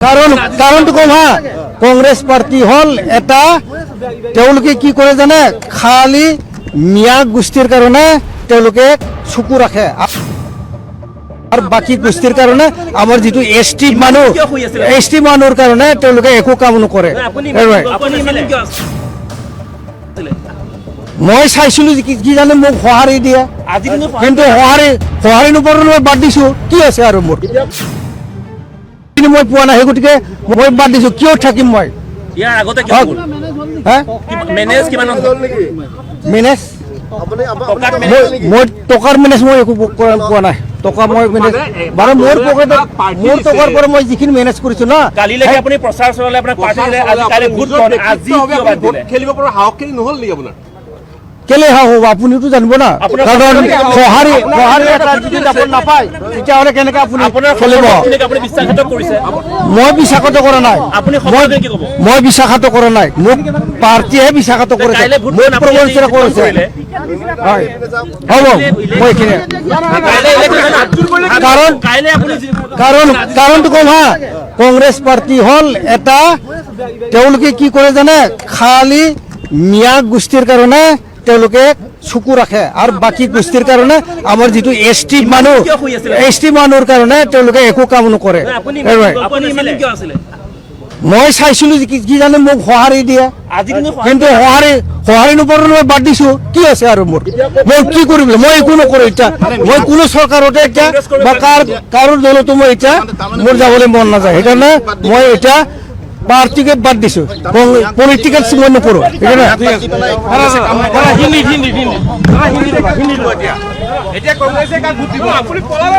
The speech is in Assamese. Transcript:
কাৰণটো কম হা কংগ্ৰেছ পাৰ্টি হল এটা তেওঁলোকে কি কৰে জানে খালি মিয়া গোষ্ঠীৰ কাৰণে তেওঁলোকে চকু ৰাখে আৰু বাকি গোষ্ঠীৰ কাৰণে আমাৰ যেটো এসটি মানুহৰ কাৰণে তেওঁলোকে একো কাম নকৰে মই চাইছিলো কি জানে মোক সহাৰি দিয়ে কিন্তু সহাৰি নপৰে মই বাদ দিছো কি আছে আৰু মোৰ মই পোৱা নাই গতিকে মই বাদ দিছো কিয় থাকিম মই ইয়াৰ আগতে কি হ'ল মেনেজ কিমান হ'ল নেকি মেনেজ মই টকাৰ মেনেজ মই একো পোৱা নাই টকা মই মেনেজ বাৰু মোৰ পকেটত মোৰ টকাৰ পৰা মই যিখিনি মেনেজ কৰিছো না কালিলৈকে আপুনি প্ৰচাৰ চলালে আপোনাৰ পাৰ্টিলে আজি কালি ভোট আজি ভোট খেলিব পৰা হাওকখিনি নহল নেকি আপোনাৰ কেলে হ'ব আপুনিতো জানিব না কাৰণ সহাৰি এটা যদি আপুনি নাপায় তেতিয়াহ'লে কেনেকে আপুনি খেলিব আপুনি বিশ্বাসঘাতক কৰিছে মই বিশ্বাসঘাত কৰা নাই আপুনি সমাজে কি ক'ব মই বিশ্বাসঘাত কৰা নাই মোক পাৰ্টিয়ে বিশ্বাসঘাত কৰিছে মোক প্ৰবঞ্চনা কৰিছে হয় হ'ব মই কিনে কাৰণটো কম হা কংগ্ৰেছ পাৰ্টি হল এটা তেওঁলোকে কি কৰে জানে খালি মিয়া গোষ্ঠীৰ কাৰণে তেওঁলোকে চকু ৰাখে আৰু বাকি গোষ্ঠীৰ কাৰণে আমাৰ যেটো এসটি মানুহৰ কাৰণে তেওঁলোকে একো কাম নকৰে মই চাইছিলো কি জানে মোক সহাৰি দিয়ে কিন্তু সহাৰি নপৰে মই বাদ দিছো কি আছে আৰু মোৰ মই কি কৰিম মই একো নকৰো এতিয়া মই কোনো চৰকাৰতে এতিয়া বা কাৰো দলতো মই এতিয়া মোৰ যাবলৈ মন নাযায় সেইকাৰণে মই এতিয়া পাৰ্টিকে বাদ দিছো পলিটিকেল মই নকৰো এতিয়া কংগ্ৰেছে কাক ভোট দিব আপুনি পলালে